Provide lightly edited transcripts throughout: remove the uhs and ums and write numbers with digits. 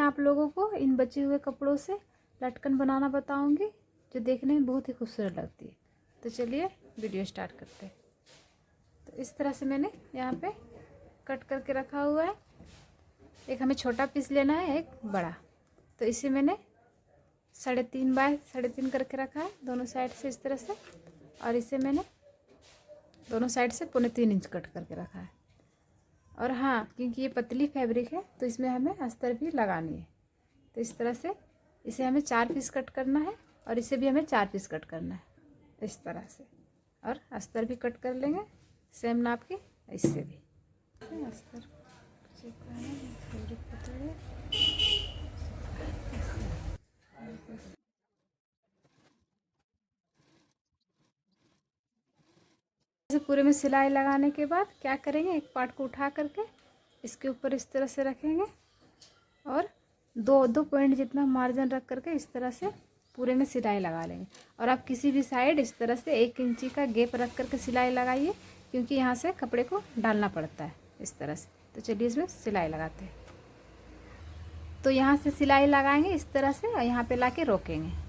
मैं आप लोगों को इन बचे हुए कपड़ों से लटकन बनाना बताऊंगी, जो देखने में बहुत ही खूबसूरत लगती है। तो चलिए वीडियो स्टार्ट करते हैं। तो इस तरह से मैंने यहाँ पे कट करके रखा हुआ है। एक हमें छोटा पीस लेना है, एक बड़ा। तो इसे मैंने 3.5 बाय 3.5 करके रखा है दोनों साइड से इस तरह से, और इसे मैंने दोनों साइड से 3.25 इंच कट करके रखा है। और हाँ, क्योंकि ये पतली फैब्रिक है तो इसमें हमें अस्तर भी लगानी है। तो इस तरह से इसे हमें 4 पीस कट करना है, और इसे भी हमें 4 पीस कट करना है इस तरह से। और अस्तर भी कट कर लेंगे सेम नाप के, इससे भी अस्तर पूरे में सिलाई लगाने के बाद क्या करेंगे, एक पार्ट को उठा करके इसके ऊपर इस तरह से रखेंगे, और 2 पॉइंट जितना मार्जिन रख करके इस तरह से पूरे में सिलाई लगा लेंगे। और आप किसी भी साइड इस तरह से 1 इंची का गैप रख करके सिलाई लगाइए, क्योंकि यहाँ से कपड़े को डालना पड़ता है इस तरह से। तो चलिए इसमें सिलाई लगाते हैं। तो यहाँ से सिलाई लगाएंगे इस तरह से, और यहाँ पे लाके रोकेंगे।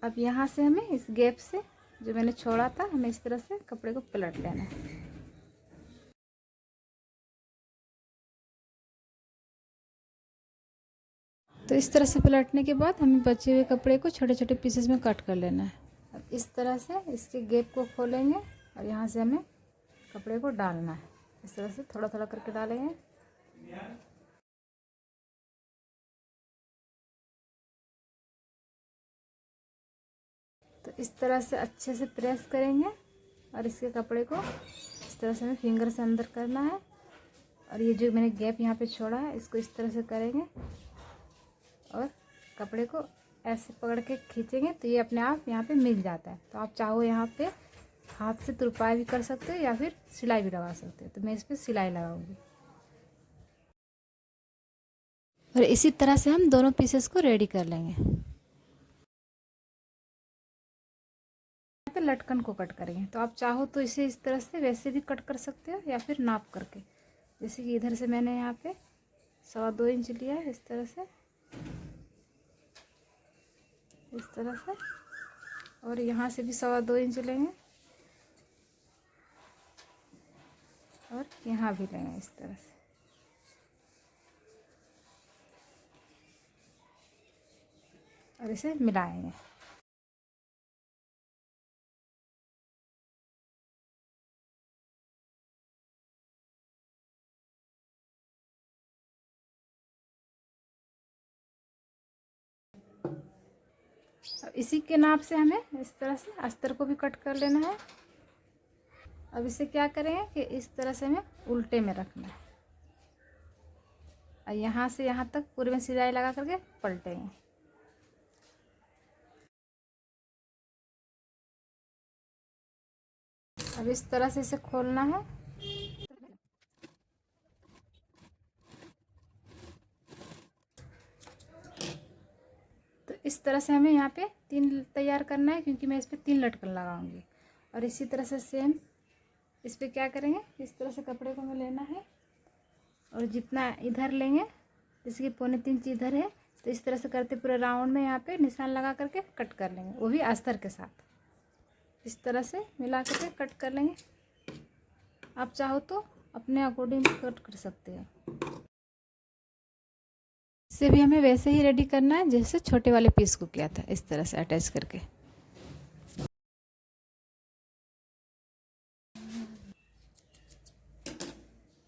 अब यहाँ से हमें इस गैप से जो मैंने छोड़ा था, हमें इस तरह से कपड़े को पलट लेना है। तो इस तरह से पलटने के बाद हमें बचे हुए कपड़े को छोटे छोटे पीसेस में कट कर लेना है। अब इस तरह से इसके गैप को खोलेंगे, और यहाँ से हमें कपड़े को डालना है। इस तरह से थोड़ा थोड़ा करके डालेंगे। तो इस तरह से अच्छे से प्रेस करेंगे, और इसके कपड़े को इस तरह से हमें फिंगर से अंदर करना है। और ये जो मैंने गैप यहाँ पे छोड़ा है, इसको इस तरह से करेंगे, और कपड़े को ऐसे पकड़ के खींचेंगे तो ये अपने आप यहाँ पे मिल जाता है। तो आप चाहो यहाँ पे हाथ से तुरपाई भी कर सकते हो, या फिर सिलाई भी लगा सकते हो। तो मैं इस पर सिलाई लगाऊंगी। और इसी तरह से हम दोनों पीसेस को रेडी कर लेंगे। पे लटकन को कट करेंगे, तो आप चाहो तो इसे इस तरह से वैसे भी कट कर सकते हो, या फिर नाप करके। जैसे कि इधर से मैंने यहाँ पे 2.25 इंच लिया है इस तरह से, इस तरह से। और यहाँ से भी 2.25 इंच लेंगे, और यहाँ भी लेंगे इस तरह से। और इसे मिलाएंगे। अब इसी के नाप से हमें इस तरह से अस्तर को भी कट कर लेना है। अब इसे क्या करेंगे कि इस तरह से हमें उल्टे में रखना है, और यहाँ से यहाँ तक पूरे में सिलाई लगा करके पलटेंगे। अब इस तरह से इसे खोलना है। तो इस तरह से हमें यहाँ पे 3 तैयार करना है, क्योंकि मैं इस पर 3 लटकन लगाऊंगी। और इसी तरह से सेम इस पर क्या करेंगे, इस तरह से कपड़े को हमें लेना है, और जितना इधर लेंगे, जैसे कि 3.25 इंच इधर है, तो इस तरह से करते पूरे राउंड में यहाँ पे निशान लगा करके कट कर लेंगे, वो भी अस्तर के साथ। इस तरह से मिला करके कट कर लेंगे। आप चाहो तो अपने अकॉर्डिंग कट कर सकते हो। इसे भी हमें वैसे ही रेडी करना है जैसे छोटे वाले पीस को किया था, इस तरह से अटैच करके।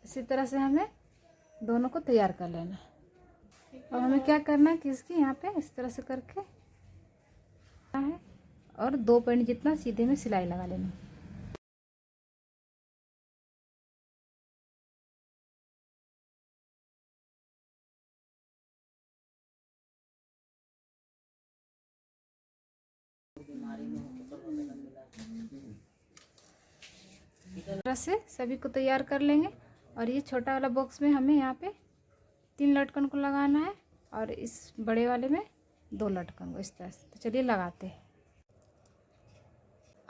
इसी तरह से हमें दोनों को तैयार कर लेना है। अब हमें क्या करना है कि इसकी यहाँ पे इस तरह से करके है, और 2 पॉइंट जितना सीधे में सिलाई लगा लेना है। इस तरह से सभी को तैयार कर लेंगे। और ये छोटा वाला बॉक्स में हमें यहाँ पे 3 लटकन को लगाना है और इस बड़े वाले में 2 लटकन को इस तरह से। तो चलिए लगाते हैं।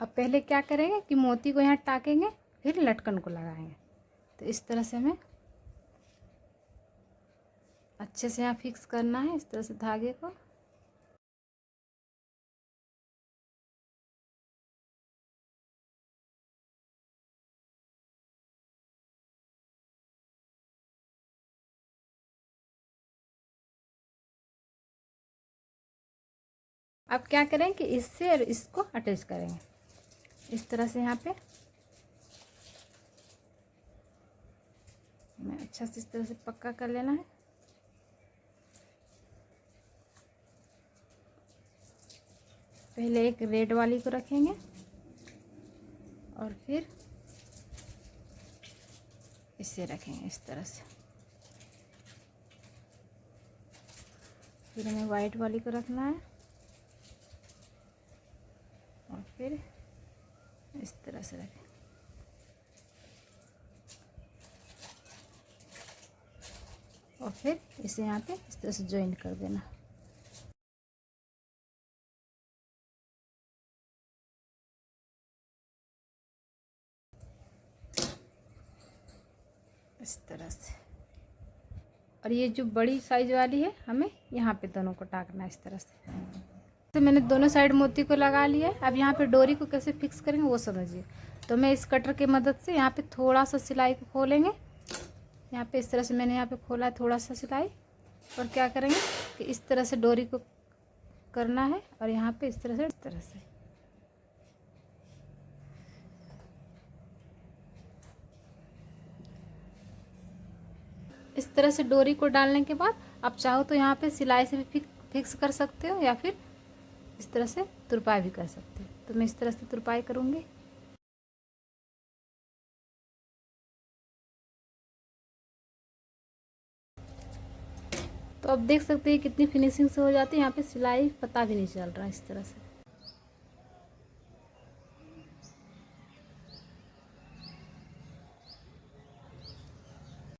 अब पहले क्या करेंगे कि मोती को यहाँ टाकेंगे, फिर लटकन को लगाएंगे। तो इस तरह से हमें अच्छे से यहाँ फिक्स करना है, इस तरह से धागे को। अब क्या करें कि इससे और इसको अटैच करेंगे इस तरह से। यहाँ पे हमें अच्छा से इस तरह से पक्का कर लेना है। पहले एक रेड वाली को रखेंगे और फिर इसे रखेंगे इस तरह से। फिर हमें वाइट वाली को रखना है और फिर इस तरह से रखें। और फिर इसे यहाँ पे इस तरह से ज्वाइन कर देना। इस तरह से। और ये जो बड़ी साइज वाली है हमें यहाँ पे दोनों को टाकना है इस तरह से। तो मैंने दोनों साइड मोती को लगा लिया है। अब यहाँ पे डोरी को कैसे फिक्स करेंगे वो समझिए। तो मैं इस कटर की मदद से यहाँ पे थोड़ा सा सिलाई को खोलेंगे। यहाँ पे इस तरह से मैंने यहाँ पे खोला है थोड़ा सा सिलाई। और क्या करेंगे कि इस तरह से डोरी को करना है और यहाँ पे इस तरह से इस तरह से डोरी को डालने के बाद आप चाहो तो यहाँ पे सिलाई से भी फिक्स कर सकते हो या फिर इस तरह से तुरपाई भी कर सकते हो। तो मैं इस तरह से तुरपाई करूँगी। तो अब देख सकते हैं कितनी फिनिशिंग से हो जाती है। यहाँ पे सिलाई पता भी नहीं चल रहा है इस तरह से।